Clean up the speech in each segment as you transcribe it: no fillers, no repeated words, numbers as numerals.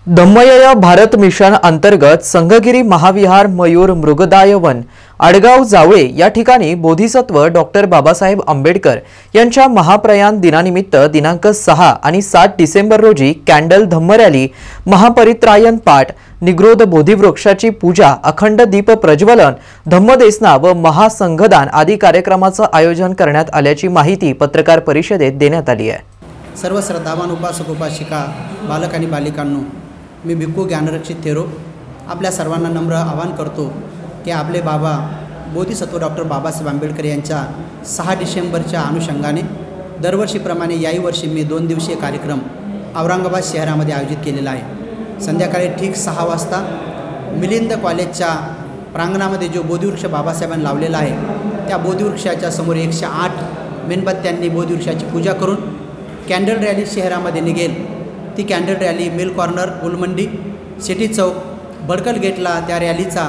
धम्मय्या Bharat mission अंतर्गत संघगिरी महाविहार मयूर मृगदायवन आडगाव जावळे या ठिकाणी बोधिसत्व डॉक्टर बाबासाहेब आंबेडकर यांच्या महाप्रयाण दिनानिमित्त दिनांक 6 आणि 7 डिसेंबर रोजी कॅन्डल धम्म रॅली, महापरित्रायन पाठ, निग्रोध बोधिवृक्षाची पूजा, अखंड दीप प्रज्वलन, धम्मदेसना व महासंघदान आदी कार्यक्रमाचं आयोजन करण्यात आल्याची माहिती पत्रकार परिषदेत देण्यात आली आहे। सर्व श्रद्धावान उपासक उपासिका, बालक आणि बालिकांनो, मी भिक्खू ज्ञानरक्षित थेरो आपल्या सर्वांना नम्र आवाहन करतो की आपले बाबा बोधिसत्व डॉक्टर बाबासाहेब आंबेडकर यांच्या 6 डिसेंबरच्या अनुषंगाने दरवर्षीप्रमाणे याही वर्षी मी 2 दिवसीय कार्यक्रम औरंगाबाद शहरामध्ये आयोजित केलेला आहे। संध्याकाळी ठीक 6 वाजता मिलिंद कॉलेजच्या प्रांगणामध्ये जो बोधिवृक्ष बाबासाहेबांनी लावलेला आहे त्या बोधिवृक्षाच्या समोर 108 मेणबत्त्यांनी बोधिवृक्षाची पूजा करून कॅन्डल रॅली शहरामध्ये निघेल। ती candle rally mill corner, Gulmandi, city Chowk, Badkal गेटला त्या रॅलीचा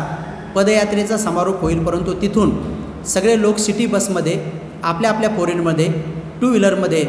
पदयात्रेचा समारोप होईल। परंतु तिथून सगळे लोक सिटी बसमध्ये आपल्या आपल्या फोरेनमध्ये 2 व्हीलरमध्ये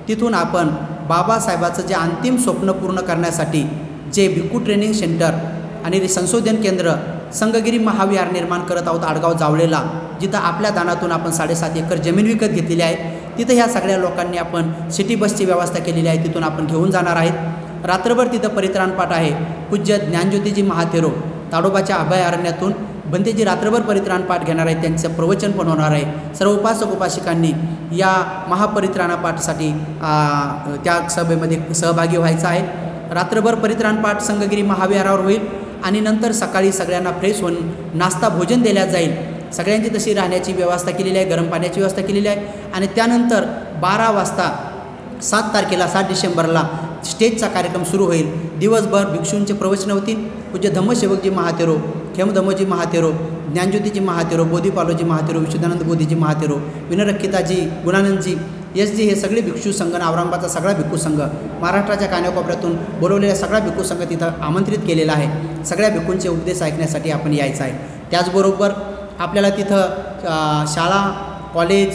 तिथून आपण बाबासाहेबाचं जे अंतिम स्वप्न पूर्ण करण्यासाठी जे भिक्खू ट्रेनिंग सेंटर आणि संशोधन केंद्र संघगिरी महाविहार निर्माण करत आहोत आडगाव जावळेला, जिथं आपल्या दानातून आपण 7.5 एकर जमीन विकत घेतलेली आहे, तिथं ह्या सगळ्या लोकांनी आपण सिटी बसची व्यवस्था केलेली आहे। तिथून आपण घेऊन जाणार आहेत। रात्रभर तिथं परित्राण पाठ आहे। पूज्य ज्ञानज्योतीजी महाथेरो ताडोबाच्या अभयारण्यातून बंतेजी रात्रभर परित्राण पाठ घेणार आहेत, त्यांचं प्रवचन पण होणार आहे। सर्व उपासक उपासिकांनी या महापरित्राण पाठसाठी त्या सभेमध्ये सहभागी व्हायचं आहे। रात्रभर परित्राण पाठ संघगिरी महाविहारावर होईल आणि नंतर सकाळी सगळ्यांना फ्रेश होऊन नाश्ता भोजन दिल्या जाईल। सगळ्यांची तशी राहण्याची व्यवस्था केलेली आहे, गरम पाण्याची व्यवस्था केलेली आहे। आणि त्यानंतर 12 वाजता 7 तारखेला 7 डिसेंबरला स्टेजचा कार्यक्रम सुरू होईल। दिवसभर भिक्षूंचे प्रवचन होतील। पूज्य धम्मसेवकजी महाथेरो, खेमधम्मजी महाथेरो, ज्ञानज्योतीजी महाथेरो, बोधिपालोजी महाथेरो, विशुद्धानंद बोधीजी महाथेरो, विनरक्षिताजी, गुणानंदजी, एसजी हे सगळे भिक्षू संघ, औरंगाबादचा सगळा भिक्खू संघ, महाराष्ट्राच्या कानाकोपऱ्यातून बोलवलेला सगळा भिक्खू संघ तिथं आमंत्रित केलेला आहे। सगळ्या भिक्खूंचे उपदेश ऐकण्यासाठी आपण यायचं आहे। त्याचबरोबर आपल्याला तिथं शाळा, कॉलेज,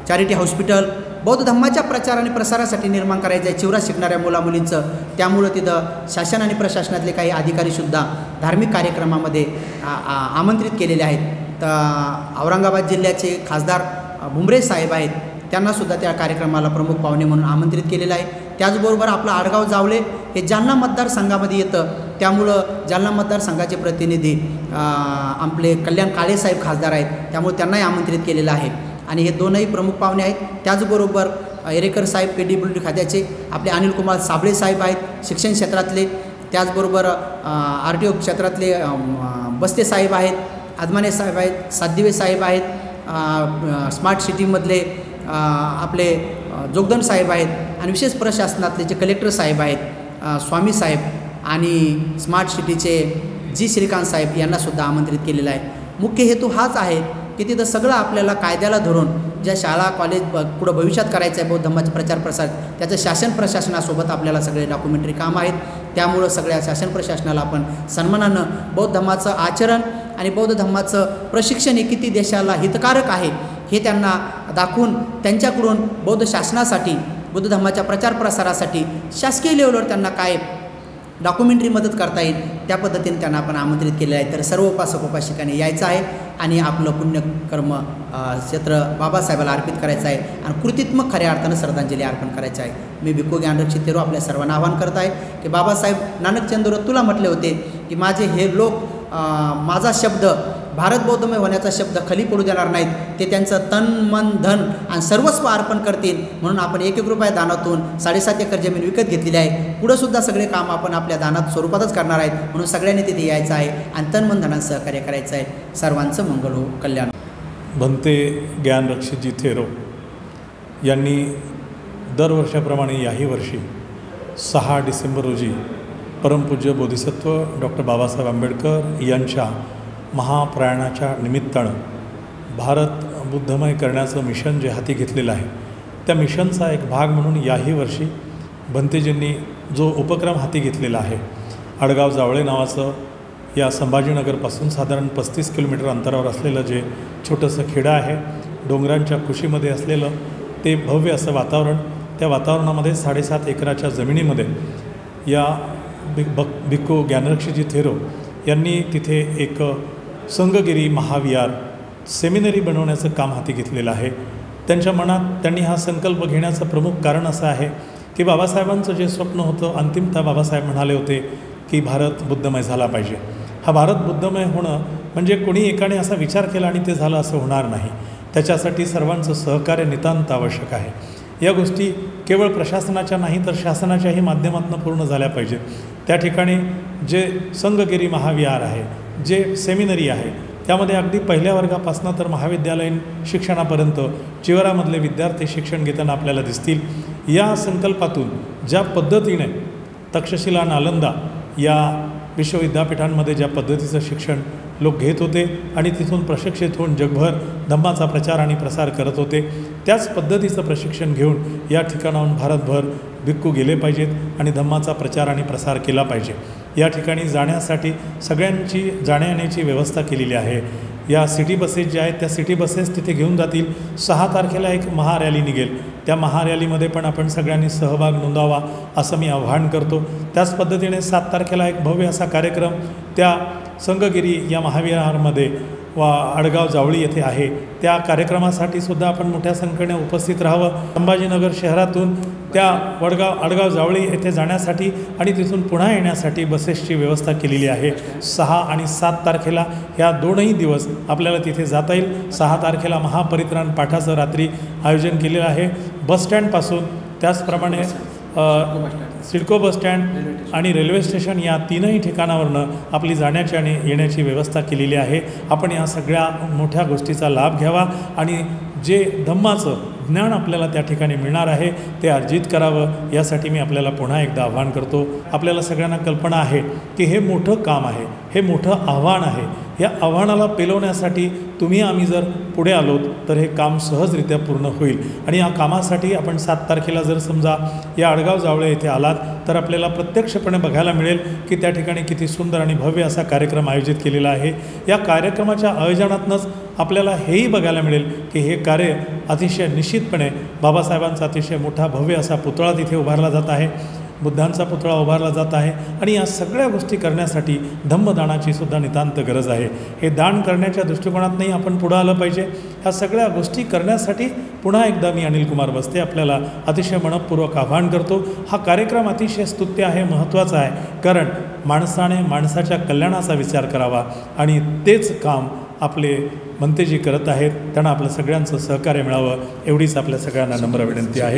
चॅरिटी हॉस्पिटल बौद्ध धम्माच्या प्रचार आणि प्रसारासाठी निर्माण करायचं आहे चिवरा शिकणाऱ्या मुलामुलींचं। त्यामुळं तिथं शासन आणि प्रशासनातले काही अधिकारीसुद्धा धार्मिक कार्यक्रमामध्ये आमंत्रित केलेले आहेत। तर औरंगाबाद जिल्ह्याचे खासदार भुमरे साहेब आहेत, त्यांनासुद्धा त्या कार्यक्रमाला प्रमुख पाहुणे म्हणून आमंत्रित केलेलं आहे। त्याचबरोबर आपलं आडगाव जावळे हे जालना मतदारसंघामध्ये येतं, त्यामुळं जालना मतदारसंघाचे प्रतिनिधी आपले कल्याण काळेसाहेब खासदार आहेत, त्यामुळे त्यांनाही आमंत्रित केलेलं आहे आणि हे दोनही प्रमुख पाहुणे आहेत। त्याचबरोबर एरेकर साहेब PWD खात्याचे आपले अनिल कुमार साबळे साहेब आहेत शिक्षण क्षेत्रातले, त्याचबरोबर RTO क्षेत्रातले बस्ते साहेब आहेत, आदमाने साहेब आहेत, सातदिवे साहेब आहेत, स्मार्ट सिटीमधले आपले जोगदन साहेब आहेत आणि विशेष प्रशासनातले जे कलेक्टर साहेब आहेत स्वामी साहेब आणि स्मार्ट सिटीचे जी श्रीकांत साहेब यांनासुद्धा आमंत्रित केलेलं आहे। मुख्य हेतू हाच आहे की तिथं सगळं आपल्याला कायद्याला धरून ज्या शाळा कॉलेज पुढं भविष्यात करायचं आहे बौद्ध धम्माचा प्रचार प्रसार, त्याचं शासन प्रशासनासोबत आपल्याला सगळे डॉक्युमेंटरी काम आहेत। त्यामुळं सगळ्या शासन प्रशासनाला आपण सन्मानानं बौद्ध धम्माचं आचरण आणि बौद्ध धम्माचं प्रशिक्षण हे किती देशाला हितकारक आहे हे त्यांना दाखवून त्यांच्याकडून बौद्ध शासनासाठी बौद्ध धम्माच्या प्रचार प्रसारासाठी शासकीय लेवलवर त्यांना काय डॉक्युमेंटरी मदत करता येईल त्या पद्धतीने त्यांना आपण आमंत्रित केलेलं आहे। तर सर्व उपासक उपासिकांनी यायचं आहे आणि आपलं पुण्यकर्म क्षेत्र बाबासाहेबाला अर्पित करायचं आहे आणि कृतीत्मक खऱ्या अर्थानं श्रद्धांजली अर्पण करायचं आहे। मी भिक्खू ज्ञानरक्षित थेरो आपल्या सर्वांना आवाहन करत आहे की बाबासाहेब नानकचंद्र तुला म्हटले होते की माझे हे लोक माझा शब्द भारत बौद्धमय होण्याचा शब्द खाली पडू देणार नाहीत, ते त्यांचं तन मन धन आणि सर्वस्व अर्पण करतील। म्हणून आपण 1-1 रुपया दानातून 7.5 एकर जमीन विकत घेतलेली आहे। पुढंसुद्धा सगळे काम आपण आपल्या दानात स्वरूपातच करणार आहेत, म्हणून सगळ्यांनी तिथे यायचं आहे आणि तन मन धनानं सहकार्य करायचं आहे। सर्वांचं मंगल हो, कल्याण। भंते ज्ञानरक्षितजी थेरो यांनी दरवर्षाप्रमाणे याही वर्षी 6 डिसेंबर रोजी परमपूज्य बोधिसत्व डॉक्टर बाबासाहेब आंबेडकर यांच्या महाप्रयाणाच्या निमित्तानं भारत बुद्धमय करण्याचं मिशन जे हाती घेतलेलं आहे त्या मिशनचा एक भाग म्हणून याही वर्षी भंतेजींनी जो उपक्रम हाती घेतलेला आहे, आडगाव जावळे नावाचं या संभाजीनगरपासून साधारण 35 किलोमीटर अंतरावर असलेलं जे छोटंसं खेडं आहे, डोंगरांच्या कुशीमध्ये असलेलं ते भव्य असं वातावरण, त्या वातावरणामध्ये 7.5 एकराच्या जमिनीमध्ये या भिक्खू ज्ञानरक्षीजी थेरो यांनी तिथे एक संगगिरी महाविहार सेमिनरी बनवण्याचं काम हाती घेतलेलं आहे. त्यांच्या मनात त्यांनी हा संकल्प घेण्याचं प्रमुख कारण असं आहे की बाबासाहेबांचं जे स्वप्न होतं, अंतिमतः बाबासाहेब म्हणाले होते की भारत बुद्धमय झाला पाहिजे. हा भारत बुद्धमय होणं म्हणजे कोणी एकाने असा विचार केला आणि ते झालं असं होणार नाही. त्याच्यासाठी सर्वांचं सहकार्य नितांत आवश्यक आहे. या गोष्टी केवळ प्रशासनाच्या नाही तर शासनाच्याही माध्यमातून पूर्ण झाल्या पाहिजेत. त्या ठिकाणी जे संगगिरी महाविहार आहे, जे सेमिनरी आहे, त्यामध्ये अगदी पहिल्या वर्गापासून तर महाविद्यालयीन शिक्षणापर्यंत चिवरामधले विद्यार्थी शिक्षण घेताना आपल्याला दिसतील. या संकल्पातून ज्या पद्धतीने तक्षशिला नालंदा या विश्वविद्यापीठांमध्ये ज्या पद्धतीचं शिक्षण लोक घेत होते आणि तिथून प्रशिक्षित होऊन जगभर धम्माचा प्रचार आणि प्रसार करत होते, त्याच पद्धतीचं प्रशिक्षण घेऊन या ठिकाणाहून भारतभर भिक्खू गेले पाहिजेत आणि धम्माचा प्रचार आणि प्रसार केला पाहिजे. या ठिकाणी जाण्यासाठी सगळ्यांची जाण्या-येण्याची व्यवस्था केलेली आहे. या सिटी बसेस ज्या आहेत त्या सिटी बसेस तिथे घेऊन जातील. 6 तारखेला एक महारॅली निघेल. त्या महारॅलीमध्ये पण आपण सगळ्यांनी सहभाग नोंदवावा असं मी आवाहन करतो. त्याच पद्धतीने 7 तारखेला एक भव्य असा कार्यक्रम त्या संगगिरी या महाविहारमध्ये आडगाव जावळी येथे आहे. त्या कार्यक्रमासाठी सुद्धा आपण मोठ्या संख्येने उपस्थित राहावं. संभाजीनगर शहरातून त्या आडगाव जावळी येथे जाण्यासाठी आणि तिथून पुन्हा येण्यासाठी बसेसची व्यवस्था केलेली आहे. 6 आणि 7 तारखेला ह्या दोनही दिवस आपल्याला तिथे जाता येईल. 6 तारखेला महापरित्राण पाठाचं रात्री आयोजन केलेलं आहे. बसस्टँडपासून त्याचप्रमाणे सिडको बसस्टँड आणि रेल्वे स्टेशन या 3ही ठिकाणावरनं आपली जाण्याची आणि येण्याची व्यवस्था केलेली आहे. आपण या सगळ्या मोठ्या गोष्टीचा लाभ घ्यावा आणि जे धम्माचं ज्ञान आपल्याला त्या ठिकाणी मिळणार आहे ते अर्जित करावं. यासाठी मी आपल्याला पुन्हा एकदा आव्हान करतो. आपल्याला सगळ्यांना कल्पना आहे की हे मोठं काम आहे, हे मोठं आव्हान आहे. या आव्हानाला पेलवण्यासाठी तुम्ही आम्ही जर पुढे आलोत तर हे काम सहजरित्या पूर्ण होईल. आणि या कामासाठी आपण 7 तारखेला जर समजा या आडगाव जावळे येथे आलात तर आपल्याला प्रत्यक्षपणे बघायला मिळेल की त्या ठिकाणी किती सुंदर आणि भव्य असा कार्यक्रम आयोजित केलेला आहे. या कार्यक्रमाच्या आयोजनातूनच आपल्याला हेही बघायला मिळेल की हे कार्य अतिशय निश्चितपणे बाबासाहेबांचा अतिशय मोठा भव्य असा पुतळा तिथे उभारला जात आहे. बुद्धांचा पुतळा उभारला जात आहे आणि या सगळ्या गोष्टी करण्यासाठी धम्मदानाची सुद्धा नितांत गरज आहे. हे दान करण्याच्या दृष्टिकोनातूनही आपण पुढं आलं पाहिजे. ह्या सगळ्या गोष्टी करण्यासाठी पुन्हा एकदा मी अनिल कुमार बस्ते आपल्याला अतिशय मनपूर्वक आवाहन करतो. हा कार्यक्रम अतिशय स्तुत्य आहे, महत्त्वाचा आहे, कारण माणसाने माणसाच्या कल्याणाचा विचार करावा आणि तेच काम आपले मंतेजी करत आहेत. त्यांना आपलं सगळ्यांचं सहकार्य मिळावं एवढीच आपल्या सगळ्यांना नम्र विनंती आहे.